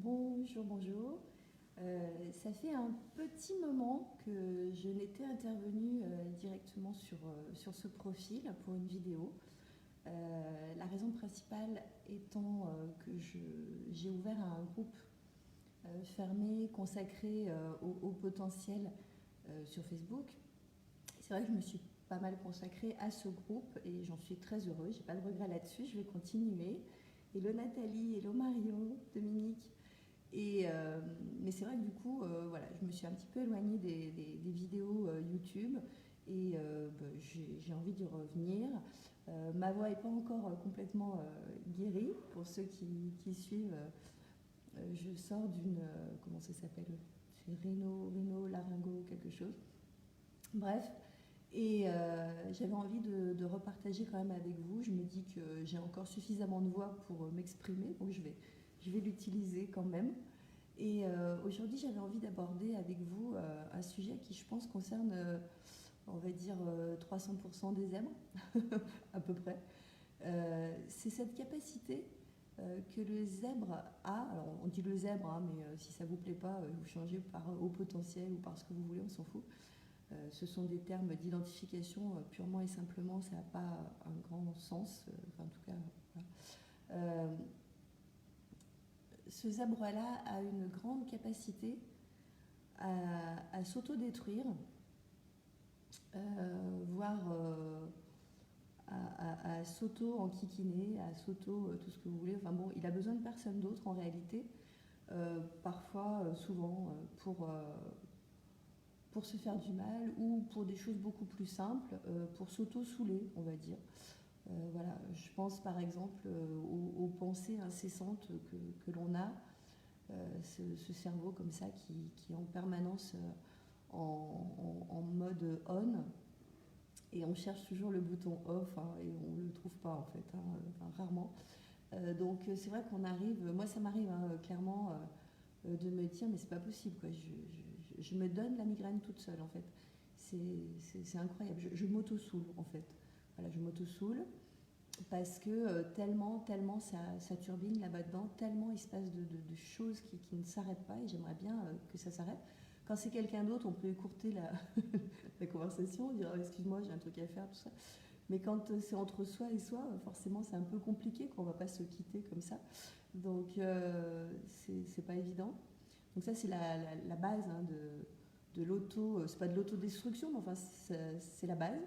Bonjour, bonjour. Ça fait un petit moment que je n'étais intervenue directement sur ce profil pour une vidéo. La raison principale étant que j'ai ouvert un groupe fermé consacré au potentiel sur Facebook. C'est vrai que je me suis pas mal consacrée à ce groupe et j'en suis très heureuse, j'ai pas de regret là-dessus, je vais continuer. Hello Nathalie, hello Marion, Dominique. Mais c'est vrai que du coup, voilà, je me suis un petit peu éloignée des vidéos YouTube et j'ai envie d'y revenir. Ma voix n'est pas encore complètement guérie. Pour ceux qui suivent, je sors d'une... comment ça s'appelle? C'est rhino, laryngo, quelque chose. Bref, j'avais envie de repartager quand même avec vous. Je me dis que j'ai encore suffisamment de voix pour m'exprimer, donc je vais l'utiliser quand même. Aujourd'hui, j'avais envie d'aborder avec vous un sujet qui, je pense, concerne, on va dire, 300% des zèbres, à peu près. C'est cette capacité que le zèbre a. Alors, on dit le zèbre, hein, mais si ça vous plaît pas, vous changez par haut potentiel ou par ce que vous voulez, on s'en fout. Ce sont des termes d'identification purement et simplement, ça n'a pas un grand sens. Enfin, en tout cas, voilà. Ce zèbre-là a une grande capacité à s'autodétruire, voire à s'auto-enquiquiner, à s'auto tout ce que vous voulez. Enfin bon, il a besoin de personne d'autre en réalité, parfois, souvent, pour se faire du mal ou pour des choses beaucoup plus simples, pour s'auto-saouler, on va dire. Voilà, je pense par exemple aux pensées incessantes que l'on a, ce cerveau comme ça qui est en permanence en mode on, et on cherche toujours le bouton off, hein, et on ne le trouve pas en fait, hein, enfin, rarement. Donc c'est vrai qu'on arrive, moi ça m'arrive hein, clairement de me dire mais c'est pas possible quoi, je me donne la migraine toute seule en fait. C'est incroyable, je m'auto-soule en fait. Voilà, je m'auto-soule parce que tellement ça turbine là-bas dedans, tellement il se passe de choses qui ne s'arrêtent pas et j'aimerais bien que ça s'arrête. Quand c'est quelqu'un d'autre, on peut écourter la conversation, dire oh, excuse-moi, j'ai un truc à faire, tout ça. Mais quand c'est entre soi et soi, forcément c'est un peu compliqué, qu'on ne va pas se quitter comme ça. Donc c'est pas évident. Donc ça c'est la base hein, de l'auto, c'est pas de l'autodestruction, mais enfin c'est la base.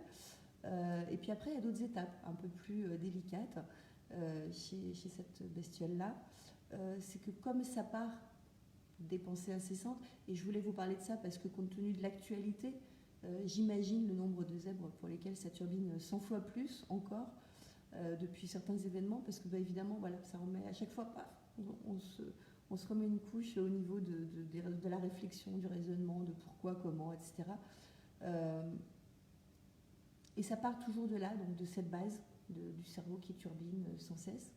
Et puis après, il y a d'autres étapes un peu plus délicates chez cette bestiole-là. C'est que comme ça part des pensées incessantes, et je voulais vous parler de ça parce que compte tenu de l'actualité, j'imagine le nombre de zèbres pour lesquels ça turbine 100 fois plus encore depuis certains événements, parce que bah, évidemment, voilà, ça remet à chaque fois, paf, on se remet une couche au niveau de la réflexion, du raisonnement, de pourquoi, comment, etc. Et ça part toujours de là, donc de cette base du cerveau qui turbine sans cesse.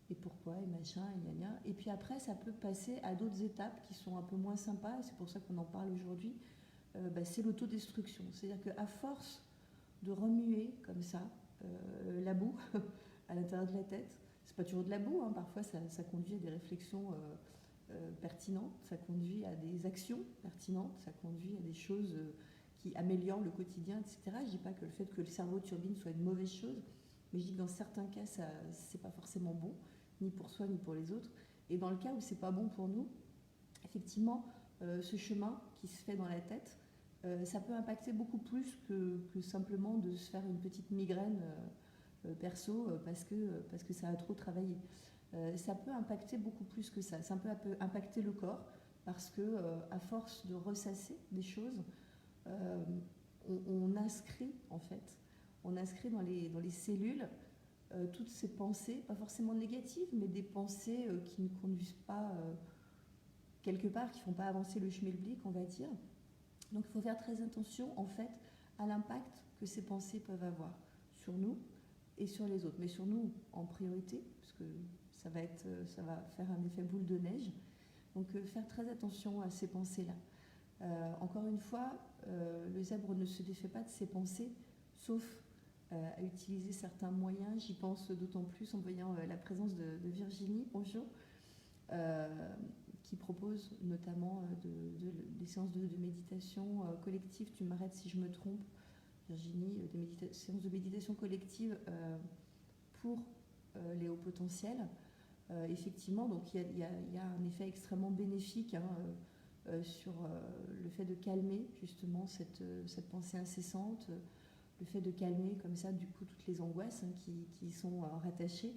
Et pourquoi, et machin, et gna gna. Et puis après, ça peut passer à d'autres étapes qui sont un peu moins sympas, et c'est pour ça qu'on en parle aujourd'hui. C'est l'autodestruction. C'est-à-dire qu'à force de remuer comme ça la boue à l'intérieur de la tête, c'est pas toujours de la boue, hein, parfois ça conduit à des réflexions pertinentes, ça conduit à des actions pertinentes, ça conduit à des choses qui améliorent le quotidien, etc. Je dis pas que le fait que le cerveau turbine soit une mauvaise chose, mais je dis que dans certains cas, c'est pas forcément bon, ni pour soi, ni pour les autres. Et dans le cas où c'est pas bon pour nous, effectivement, ce chemin qui se fait dans la tête, ça peut impacter beaucoup plus que simplement de se faire une petite migraine perso parce que ça a trop travaillé. Ça peut impacter beaucoup plus que ça. Ça peut impacter le corps parce que à force de ressasser des choses, euh, on inscrit en fait, on inscrit dans les cellules toutes ces pensées, pas forcément négatives, mais des pensées qui ne conduisent pas quelque part, qui ne font pas avancer le schmilblick, on va dire. Donc il faut faire très attention en fait à l'impact que ces pensées peuvent avoir sur nous et sur les autres, mais sur nous en priorité, parce que ça va faire un effet boule de neige. Donc faire très attention à ces pensées-là. Encore une fois, le zèbre ne se défait pas de ses pensées, sauf à utiliser certains moyens. J'y pense d'autant plus en voyant la présence de Virginie, bonjour, qui propose notamment des séances de méditation collective. Tu m'arrêtes si je me trompe, Virginie, des séances de méditation collective pour les hauts potentiels. Effectivement, donc il y a un effet extrêmement bénéfique sur le fait de calmer justement cette pensée incessante, le fait de calmer comme ça du coup toutes les angoisses qui y sont rattachées.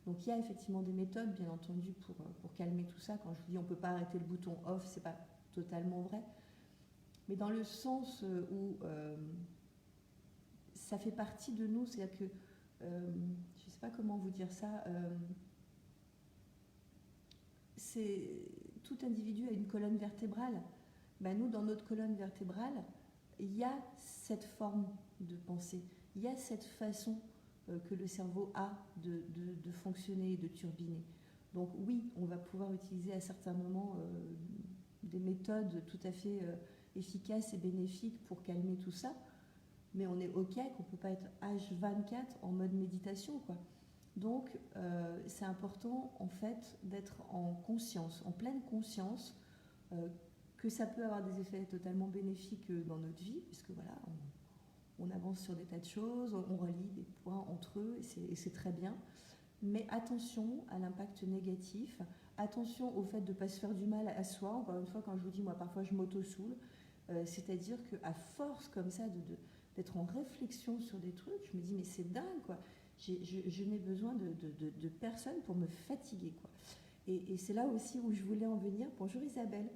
Donc il y a effectivement des méthodes bien entendu pour calmer tout ça. Quand je vous dis on ne peut pas arrêter le bouton off, c'est pas totalement vrai, mais dans le sens où ça fait partie de nous, c'est-à-dire que je ne sais pas comment vous dire ça, c'est tout individu a une colonne vertébrale. Ben nous, dans notre colonne vertébrale, il y a cette forme de pensée, il y a cette façon que le cerveau a de fonctionner et de turbiner. Donc oui, on va pouvoir utiliser à certains moments des méthodes tout à fait efficaces et bénéfiques pour calmer tout ça, mais on est OK qu'on ne peut pas être H24 en mode méditation, quoi. Donc c'est important en fait d'être en conscience, en pleine conscience, que ça peut avoir des effets totalement bénéfiques dans notre vie, puisque voilà, on avance sur des tas de choses, on relie des points entre eux, et c'est très bien. Mais attention à l'impact négatif, attention au fait de ne pas se faire du mal à soi. Encore une fois, quand je vous dis, moi parfois je m'auto-soule, c'est-à-dire qu'à force comme ça d'être en réflexion sur des trucs, je me dis mais c'est dingue quoi, je n'ai besoin de personne pour me fatiguer quoi. Et c'est là aussi où je voulais en venir. Bonjour Isabelle,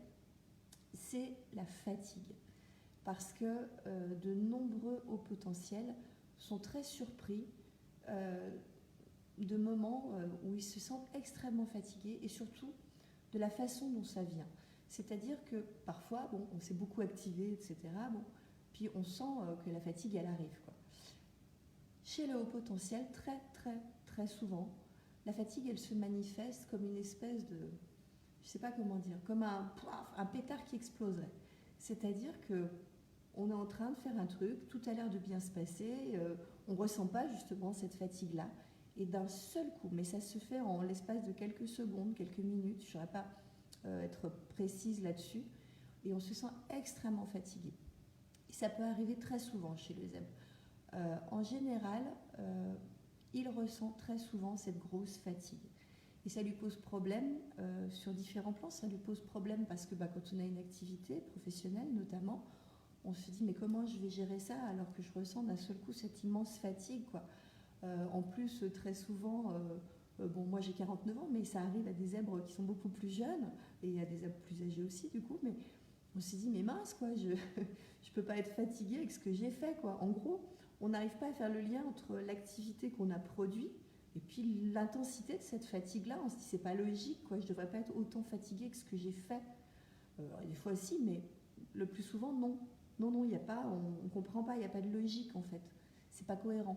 c'est la fatigue. Parce que de nombreux hauts potentiels sont très surpris de moments où ils se sentent extrêmement fatigués et surtout de la façon dont ça vient. C'est-à-dire que parfois, bon, on s'est beaucoup activé, etc. Bon, puis on sent que la fatigue, elle arrive, quoi. Chez le haut potentiel, très, très, très souvent, la fatigue, elle se manifeste comme une espèce de, je ne sais pas comment dire, comme un pétard qui exploserait. C'est-à-dire que on est en train de faire un truc, tout a l'air de bien se passer, on ne ressent pas justement cette fatigue-là, et d'un seul coup, mais ça se fait en l'espace de quelques secondes, quelques minutes, je ne saurais pas être précise là-dessus, et on se sent extrêmement fatigué. Et ça peut arriver très souvent chez le zèbre. En général, il ressent très souvent cette grosse fatigue. Et ça lui pose problème sur différents plans. Ça lui pose problème parce que quand on a une activité professionnelle notamment, on se dit mais comment je vais gérer ça alors que je ressens d'un seul coup cette immense fatigue quoi. En plus très souvent, bon moi j'ai 49 ans mais ça arrive à des zèbres qui sont beaucoup plus jeunes et à des zèbres plus âgés aussi du coup, mais on se dit mais mince quoi, je peux pas être fatiguée avec ce que j'ai fait quoi. En gros, on n'arrive pas à faire le lien entre l'activité qu'on a produite et puis l'intensité de cette fatigue-là. On se dit c'est pas logique quoi, je devrais pas être autant fatiguée que ce que j'ai fait. Des fois si, mais le plus souvent non. Non, il n'y a pas, on ne comprend pas, il n'y a pas de logique en fait. C'est pas cohérent.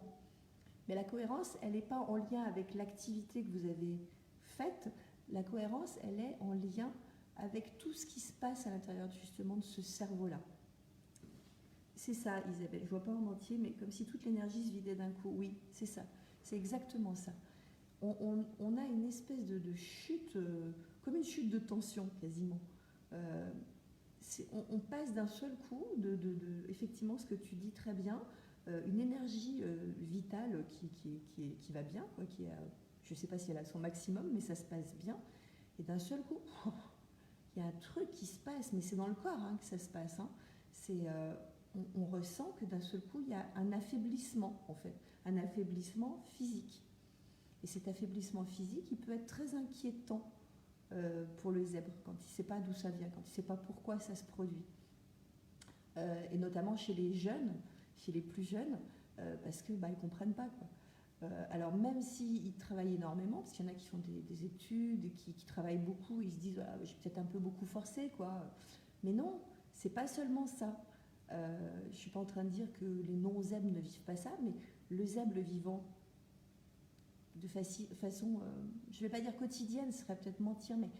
Mais la cohérence, elle n'est pas en lien avec l'activité que vous avez faite. La cohérence, elle est en lien avec tout ce qui se passe à l'intérieur justement de ce cerveau-là. C'est ça, Isabelle. Je ne vois pas en entier, mais comme si toute l'énergie se vidait d'un coup. Oui, c'est ça. C'est exactement ça. On a une espèce de chute, comme une chute de tension quasiment. On passe d'un seul coup effectivement ce que tu dis très bien, une énergie vitale qui va bien, quoi, je ne sais pas si elle a son maximum, mais ça se passe bien. Et d'un seul coup, il y a un truc qui se passe, mais c'est dans le corps que ça se passe. On ressent que d'un seul coup, il y a un affaiblissement, en fait, un affaiblissement physique. Et cet affaiblissement physique, il peut être très inquiétant pour le zèbre, quand il ne sait pas d'où ça vient, quand il ne sait pas pourquoi ça se produit. Et notamment chez les jeunes, chez les plus jeunes, parce qu'ils ne comprennent pas, quoi. Alors même s'ils travaillent énormément, parce qu'il y en a qui font des études, qui travaillent beaucoup, ils se disent j'ai peut-être un peu beaucoup forcé, quoi. Mais non, c'est pas seulement ça. Je ne suis pas en train de dire que les non-zèbres ne vivent pas ça, mais le zèbre vivant de façon, je ne vais pas dire quotidienne, ce serait peut-être mentir, mais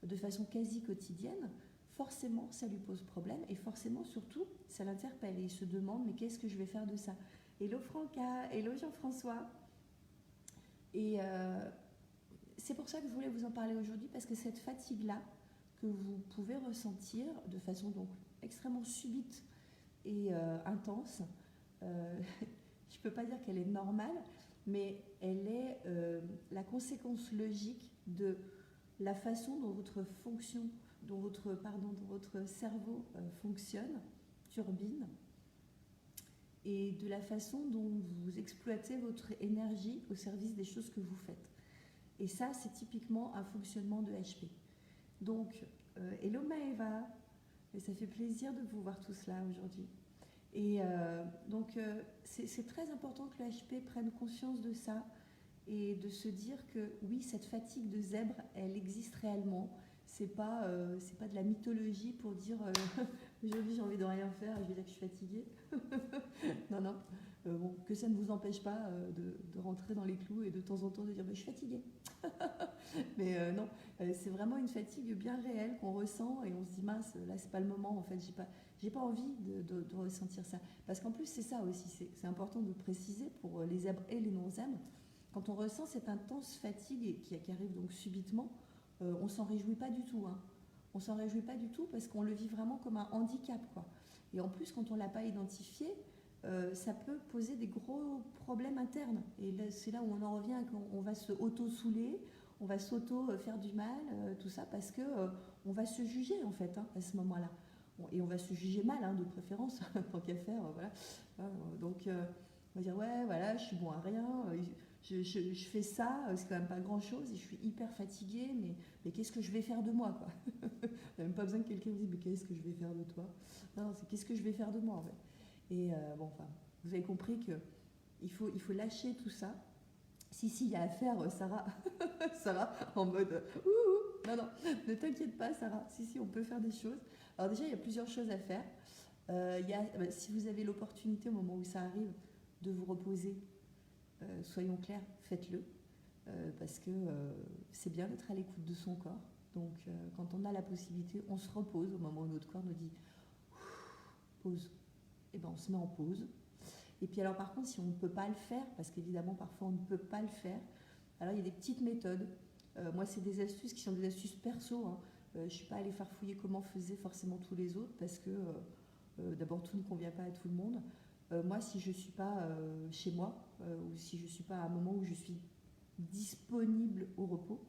de façon quasi quotidienne, forcément ça lui pose problème et forcément surtout ça l'interpelle et il se demande mais qu'est-ce que je vais faire de ça. Hello Franca, hello Jean-François. Et c'est pour ça que je voulais vous en parler aujourd'hui, parce que cette fatigue-là que vous pouvez ressentir de façon donc extrêmement subite et intense. Je ne peux pas dire qu'elle est normale, mais elle est la conséquence logique de la façon dont votre cerveau fonctionne, turbine, et de la façon dont vous exploitez votre énergie au service des choses que vous faites. Et ça, c'est typiquement un fonctionnement de HP. Donc, hello Maëva, et ça fait plaisir de vous voir tous là aujourd'hui. Et c'est très important que le HP prenne conscience de ça et de se dire que oui, cette fatigue de zèbre, elle existe réellement. C'est pas de la mythologie pour dire aujourd'hui j'ai envie de rien faire, je vais dire que je suis fatiguée. Non, non. Bon, que ça ne vous empêche pas de rentrer dans les clous et de temps en temps de dire je suis fatiguée. Mais non, c'est vraiment une fatigue bien réelle qu'on ressent et on se dit mince, là c'est pas le moment en fait, j'ai pas envie de ressentir ça. Parce qu'en plus c'est ça aussi, c'est important de préciser pour les zèbres et les non-zèbres. Quand on ressent cette intense fatigue qui arrive donc subitement, on s'en réjouit pas du tout. Hein. On s'en réjouit pas du tout parce qu'on le vit vraiment comme un handicap, quoi. Et en plus, quand on ne l'a pas identifié, ça peut poser des gros problèmes internes. Et là, c'est là où on en revient, quand on va se auto-souler, on va s'auto-faire du mal, tout ça, parce que on va se juger, en fait, hein, à ce moment-là. Et on va se juger mal, hein, de préférence, tant qu'à faire, voilà. Donc, on va dire, ouais, voilà, je suis bon à rien, je fais ça, c'est quand même pas grand-chose, et je suis hyper fatiguée, mais qu'est-ce que je vais faire de moi, quoi. Il n'y a même pas besoin que quelqu'un me dise, mais qu'est-ce que je vais faire de toi? Non, c'est qu'est-ce que je vais faire de moi, en fait. Et bon, enfin, vous avez compris qu'il faut lâcher tout ça. Si, il y a à faire, Sarah. Sarah, en mode, ouh, non, ne t'inquiète pas, Sarah. Si, on peut faire des choses. Alors déjà, il y a plusieurs choses à faire. Si vous avez l'opportunité, au moment où ça arrive, de vous reposer, soyons clairs, faites-le. Parce que c'est bien d'être à l'écoute de son corps. Donc, quand on a la possibilité, on se repose au moment où notre corps nous dit pause. Et ben, on se met en pause. Et puis alors, par contre, si on ne peut pas le faire, parce qu'évidemment, parfois, on ne peut pas le faire, alors il y a des petites méthodes. Moi, c'est des astuces qui sont des astuces perso. Hein. Je ne suis pas allée farfouiller comment faisaient forcément tous les autres, parce que d'abord, tout ne convient pas à tout le monde. Moi, si je ne suis pas chez moi, ou si je ne suis pas à un moment où je suis disponible au repos,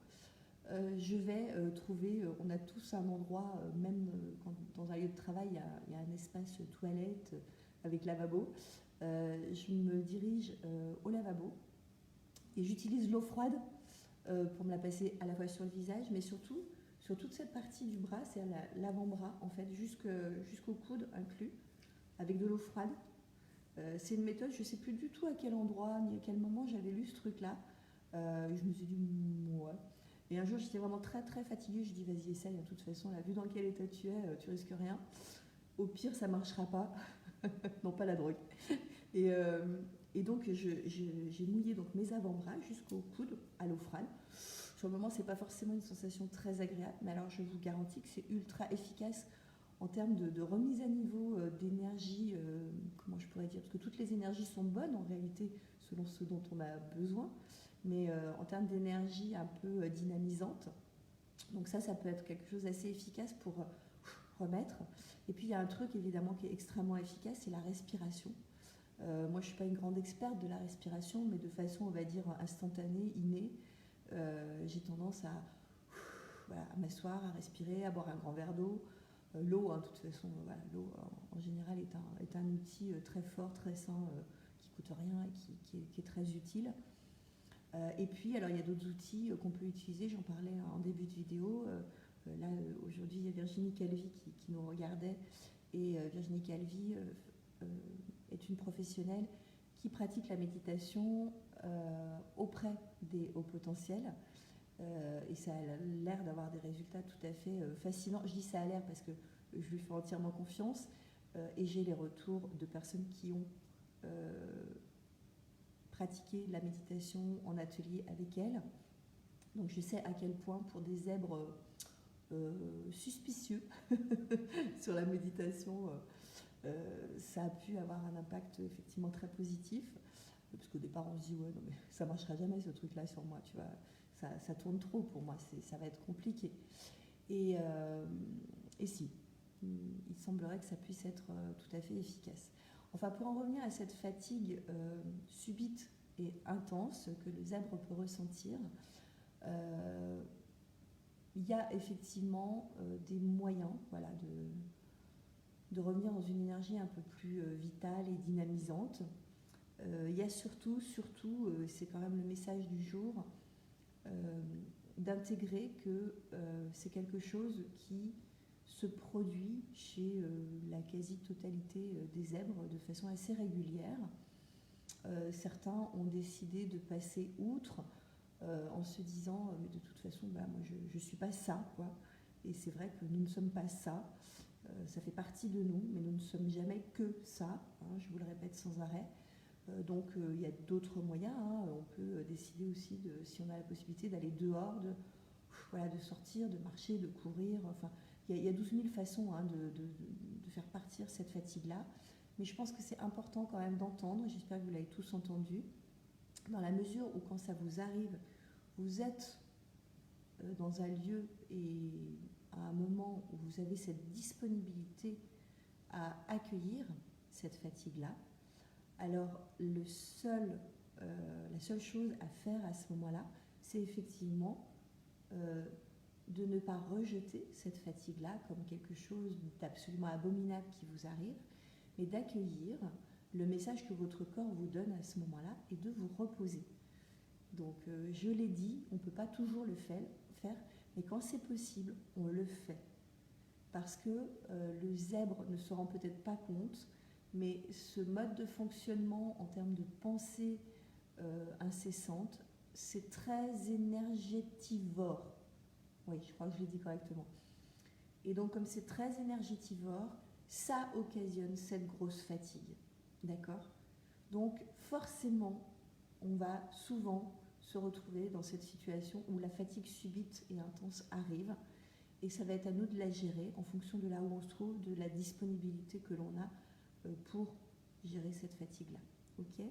je vais trouver, on a tous un endroit, même quand, dans un lieu de travail, il y a un espace toilette avec lavabo. Je me dirige au lavabo et j'utilise l'eau froide pour me la passer à la fois sur le visage, mais surtout sur toute cette partie du bras, c'est-à-dire l'avant-bras, en fait, jusqu'au coude inclus, avec de l'eau froide. C'est une méthode, je ne sais plus du tout à quel endroit ni à quel moment j'avais lu ce truc-là. Je me suis dit, ouais. Et un jour, j'étais vraiment très très fatiguée. Je dis, vas-y, essaye. De toute façon, là, vu dans quel état tu es, tu risques rien. Au pire, ça marchera pas. Non, pas la drogue. Et donc, j'ai mouillé donc, mes avant-bras jusqu'au coude à l'eau froide. Sur le moment, c'est pas forcément une sensation très agréable, mais alors je vous garantis que c'est ultra efficace en termes de remise à niveau d'énergie. Comment je pourrais dire? Parce que toutes les énergies sont bonnes en réalité, selon ce dont on a besoin. Mais en termes d'énergie un peu dynamisante. Donc ça peut être quelque chose d'assez efficace pour remettre. Et puis il y a un truc évidemment qui est extrêmement efficace, c'est la respiration. Moi je ne suis pas une grande experte de la respiration, mais de façon on va dire instantanée, innée, j'ai tendance à m'asseoir, à respirer, à boire un grand verre d'eau. L'eau, de toute façon, voilà, l'eau en général est un outil très fort, très sain, qui ne coûte rien et qui est très utile. Et puis, alors il y a d'autres outils qu'on peut utiliser, j'en parlais en début de vidéo. Là, aujourd'hui, il y a Virginie Calvi qui nous regardait. Et Virginie Calvi est une professionnelle qui pratique la méditation auprès des hauts potentiels. Et ça a l'air d'avoir des résultats tout à fait fascinants. Je dis ça a l'air parce que je lui fais entièrement confiance. Et j'ai les retours de personnes qui ont pratiqué la méditation en atelier avec elle. Donc je sais à quel point pour des zèbres suspicieux sur la méditation, ça a pu avoir un impact effectivement très positif. Parce qu'au départ on se dit ouais non mais ça marchera jamais ce truc là sur moi, tu vois, ça tourne trop pour moi, ça va être compliqué. Et, et si, il semblerait que ça puisse être tout à fait efficace. Enfin, pour en revenir à cette fatigue subite et intense que le zèbre peut ressentir, il y a effectivement des moyens, voilà, de revenir dans une énergie un peu plus vitale et dynamisante. Il y a surtout, c'est quand même le message du jour, d'intégrer que c'est quelque chose qui se produit chez la quasi-totalité des zèbres de façon assez régulière. Certains ont décidé de passer outre en se disant mais de toute façon moi je ne suis pas ça, quoi. Et c'est vrai que nous ne sommes pas ça, ça fait partie de nous, mais nous ne sommes jamais que ça, hein, je vous le répète sans arrêt. Donc il y a d'autres moyens, hein. On peut décider aussi, si on a la possibilité, d'aller dehors, de sortir, de marcher, de courir, enfin il y a 12 000 façons, hein, de faire partir cette fatigue-là. Mais je pense que c'est important quand même d'entendre, j'espère que vous l'avez tous entendu, dans la mesure où quand ça vous arrive, vous êtes dans un lieu et à un moment où vous avez cette disponibilité à accueillir cette fatigue-là, alors la seule chose à faire à ce moment-là, c'est effectivement de ne pas rejeter cette fatigue-là comme quelque chose d'absolument abominable qui vous arrive, mais d'accueillir le message que votre corps vous donne à ce moment-là et de vous reposer. Donc je l'ai dit, on ne peut pas toujours le faire, mais quand c'est possible, on le fait. Parce que le zèbre ne se rend peut-être pas compte, mais ce mode de fonctionnement en termes de pensée incessante, c'est très énergétivore. Oui, je crois que je l'ai dit correctement. Et donc comme c'est très énergétivore, ça occasionne cette grosse fatigue. D'accord ? Donc forcément, on va souvent se retrouver dans cette situation où la fatigue subite et intense arrive, et ça va être à nous de la gérer en fonction de là où on se trouve, de la disponibilité que l'on a pour gérer cette fatigue-là. Ok ?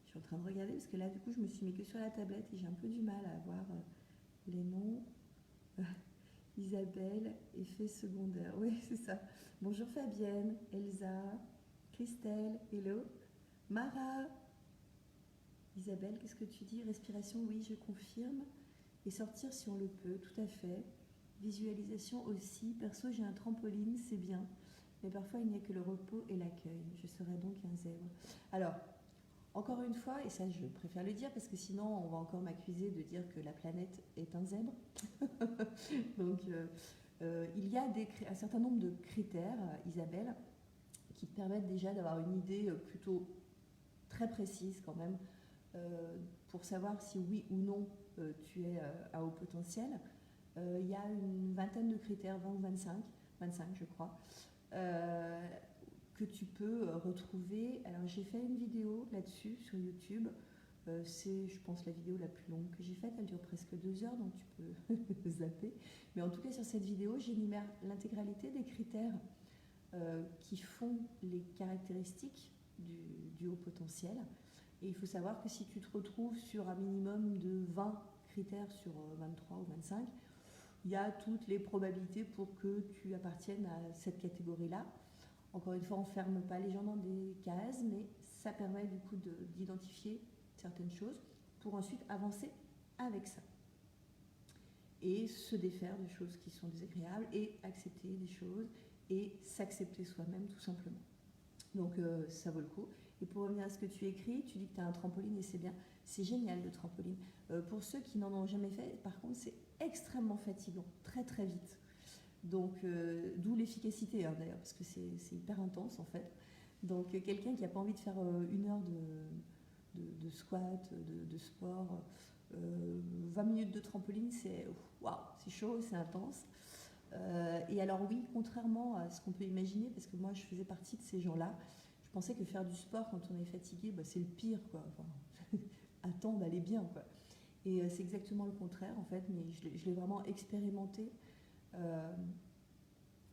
Je suis en train de regarder parce que là, du coup, je me suis mis que sur la tablette et j'ai un peu du mal à voir les noms. Isabelle, effet secondaire. Oui, c'est ça. Bonjour Fabienne, Elsa, Christelle, hello. Mara. Isabelle, qu'est-ce que tu dis ? Respiration, oui, je confirme. Et sortir si on le peut, tout à fait. Visualisation aussi. Perso, j'ai un trampoline, c'est bien. Mais parfois, il n'y a que le repos et l'accueil. Je serai donc un zèbre. Alors, encore une fois, et ça, je préfère le dire parce que sinon, on va encore m'accuser de dire que la planète est un zèbre. Donc, il y a un certain nombre de critères, Isabelle, qui te permettent déjà d'avoir une idée plutôt très précise quand même, pour savoir si oui ou non tu es à haut potentiel. Il y a une vingtaine de critères, 20 ou 25 je crois, que tu peux retrouver. Alors j'ai fait une vidéo là-dessus sur YouTube, c'est je pense la vidéo la plus longue que j'ai faite, elle dure presque 2 heures, donc tu peux zapper. Mais en tout cas sur cette vidéo, j'énumère l'intégralité des critères qui font les caractéristiques du haut potentiel. Et il faut savoir que si tu te retrouves sur un minimum de 20 critères sur 23 ou 25, il y a toutes les probabilités pour que tu appartiennes à cette catégorie-là. Encore une fois, on ne ferme pas les gens dans des cases, mais ça permet du coup d'identifier certaines choses pour ensuite avancer avec ça. Et se défaire de choses qui sont désagréables et accepter des choses et s'accepter soi-même tout simplement. Donc ça vaut le coup. Et pour revenir à ce que tu écris, tu dis que tu as un trampoline et c'est bien. C'est génial le trampoline. Pour ceux qui n'en ont jamais fait, par contre, c'est extrêmement fatigant, très très vite. Donc, d'où l'efficacité hein, d'ailleurs, parce que c'est hyper intense en fait. Donc, quelqu'un qui n'a pas envie de faire 1 heure de squat, de sport, 20 minutes de trampoline, c'est waouh, c'est chaud, c'est intense. Et alors oui, contrairement à ce qu'on peut imaginer, parce que moi je faisais partie de ces gens-là, je pensais que faire du sport quand on est fatigué, c'est le pire, quoi. Enfin, attends d'aller bien, quoi. Et c'est exactement le contraire, en fait, mais je l'ai vraiment expérimenté.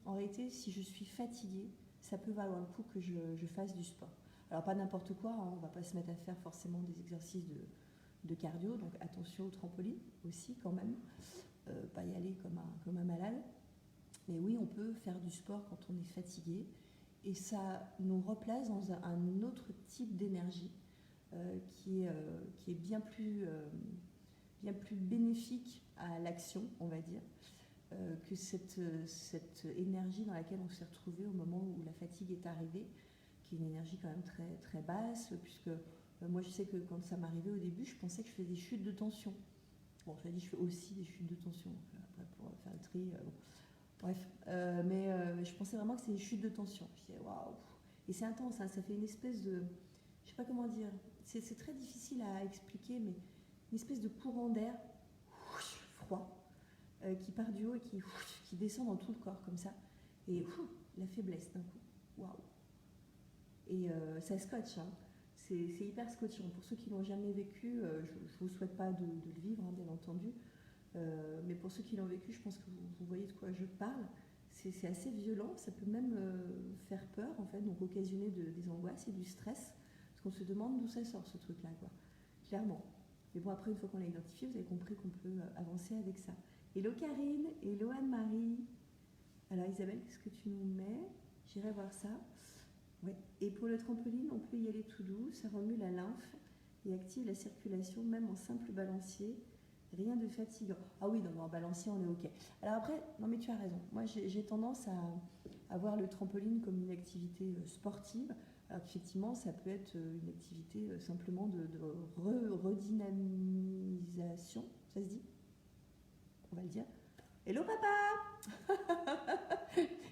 En réalité, si je suis fatiguée, ça peut valoir le coup que je fasse du sport. Alors pas n'importe quoi, hein, on ne va pas se mettre à faire forcément des exercices de cardio, donc attention au trampoline aussi quand même, pas y aller comme un malade. Mais oui, on peut faire du sport quand on est fatigué et ça nous replace dans un autre type d'énergie qui est bien plus bénéfique à l'action, on va dire, que cette énergie dans laquelle on s'est retrouvé au moment où la fatigue est arrivée, qui est une énergie quand même très, très basse, puisque moi je sais que quand ça m'arrivait au début, je pensais que je faisais des chutes de tension. Bon, je dit, je fais aussi des chutes de tension, après pour faire le tri. Bon. Bref, mais je pensais vraiment que c'était des chutes de tension. Je disais, waouh! Et c'est intense, hein, ça fait une espèce de. Je sais pas comment dire, c'est très difficile à expliquer, mais une espèce de courant d'air froid qui part du haut et qui descend dans tout le corps comme ça. Et la faiblesse d'un coup. Waouh! Et ça scotche, hein. C'est hyper scotchant. Pour ceux qui l'ont jamais vécu, je ne vous souhaite pas de le vivre, hein, bien entendu. Mais pour ceux qui l'ont vécu, je pense que vous voyez de quoi je parle. C'est assez violent, ça peut même faire peur, en fait, donc occasionner des angoisses et du stress, parce qu'on se demande d'où ça sort ce truc-là, quoi. Clairement. Mais bon, après, une fois qu'on l'a identifié, vous avez compris qu'on peut avancer avec ça. Hello Karine, hello Anne-Marie. Alors Isabelle, qu'est-ce que tu nous mets? J'irai voir ça. Ouais. Et pour le trampoline, on peut y aller tout doux, ça remue la lymphe et active la circulation, même en simple balancier. Rien de fatigant. Ah oui, non, en balancier, on est OK. Alors après, non mais tu as raison. Moi, j'ai tendance à voir le trampoline comme une activité sportive. Alors qu'effectivement, ça peut être une activité simplement de redynamisation. Ça se dit? On va le dire. Hello papa!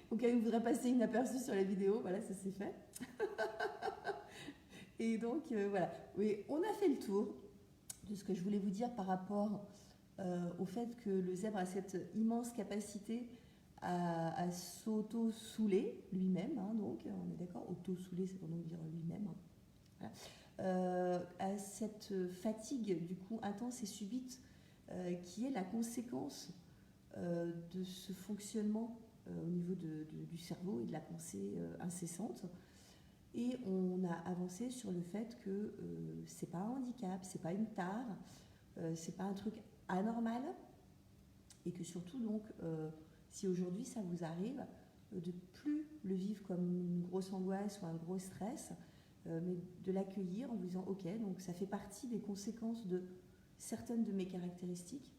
Au cas où vous voudrez passer inaperçu sur la vidéo, voilà, ça c'est fait. Et donc, voilà. Oui, on a fait le tour de ce que je voulais vous dire par rapport au fait que le zèbre a cette immense capacité à s'auto-souler lui-même, hein, donc on est d'accord, auto-souler, ça veut donc dire lui-même, hein. Voilà. À cette fatigue du coup intense et subite qui est la conséquence de ce fonctionnement au niveau du cerveau et de la pensée incessante. Et on a avancé sur le fait que c'est pas un handicap, c'est pas une tare, c'est pas un truc anormal, et que surtout donc si aujourd'hui ça vous arrive, de plus le vivre comme une grosse angoisse ou un gros stress, mais de l'accueillir en vous disant ok, donc ça fait partie des conséquences de certaines de mes caractéristiques,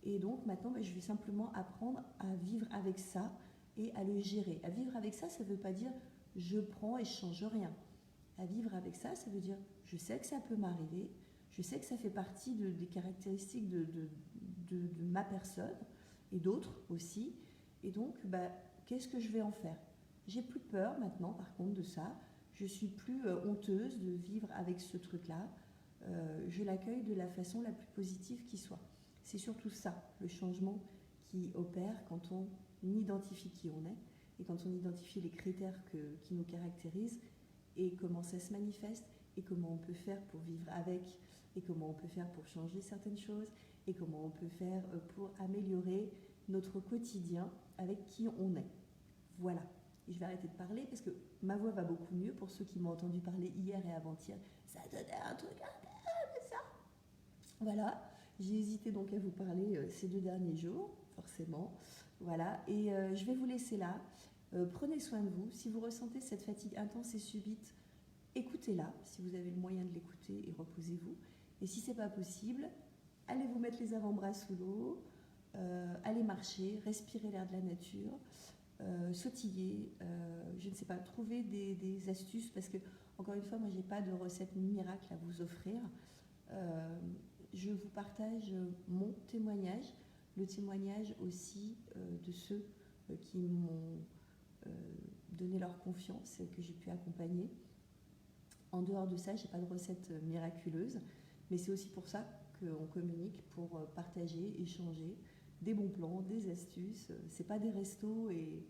et donc maintenant je vais simplement apprendre à vivre avec ça et à le gérer. À vivre avec ça, ça ne veut pas dire je prends et je change rien. À vivre avec ça, ça veut dire je sais que ça peut m'arriver, je sais que ça fait partie des caractéristiques de ma personne et d'autres aussi. Et donc, qu'est-ce que je vais en faire? J'ai plus peur maintenant, par contre, de ça. Je suis plus honteuse de vivre avec ce truc-là. Je l'accueille de la façon la plus positive qui soit. C'est surtout ça, le changement qui opère quand on identifie qui on est et quand on identifie les critères qui nous caractérisent et comment ça se manifeste et comment on peut faire pour vivre avec et comment on peut faire pour changer certaines choses et comment on peut faire pour améliorer notre quotidien avec qui on est. Voilà. Et je vais arrêter de parler parce que ma voix va beaucoup mieux. Pour ceux qui m'ont entendu parler hier et avant-hier, ça donnait un truc comme ça. Voilà. J'ai hésité donc à vous parler ces 2 derniers jours, forcément. Voilà. Et je vais vous laisser là. Prenez soin de vous. Si vous ressentez cette fatigue intense et subite, écoutez-la, si vous avez le moyen de l'écouter, et reposez-vous. Et si ce n'est pas possible, allez vous mettre les avant-bras sous l'eau, allez marcher, respirer l'air de la nature, sautiller, je ne sais pas, trouver des astuces, parce que, encore une fois, moi, je n'ai pas de recette miracle à vous offrir. Je vous partage mon témoignage, le témoignage aussi de ceux qui m'ont donné leur confiance et que j'ai pu accompagner. En dehors de ça, je n'ai pas de recette miraculeuse, mais c'est aussi pour ça qu'on communique, pour partager, échanger des bons plans, des astuces. C'est pas des restos et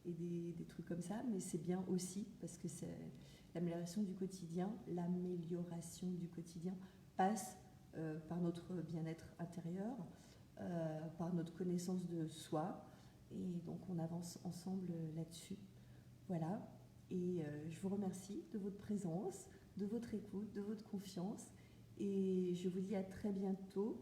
des trucs comme ça, mais c'est bien aussi parce que c'est l'amélioration du quotidien. L'amélioration du quotidien passe par notre bien-être intérieur, par notre connaissance de soi, et donc on avance ensemble là-dessus. Voilà. Et je vous remercie de votre présence, de votre écoute, de votre confiance. Et je vous dis à très bientôt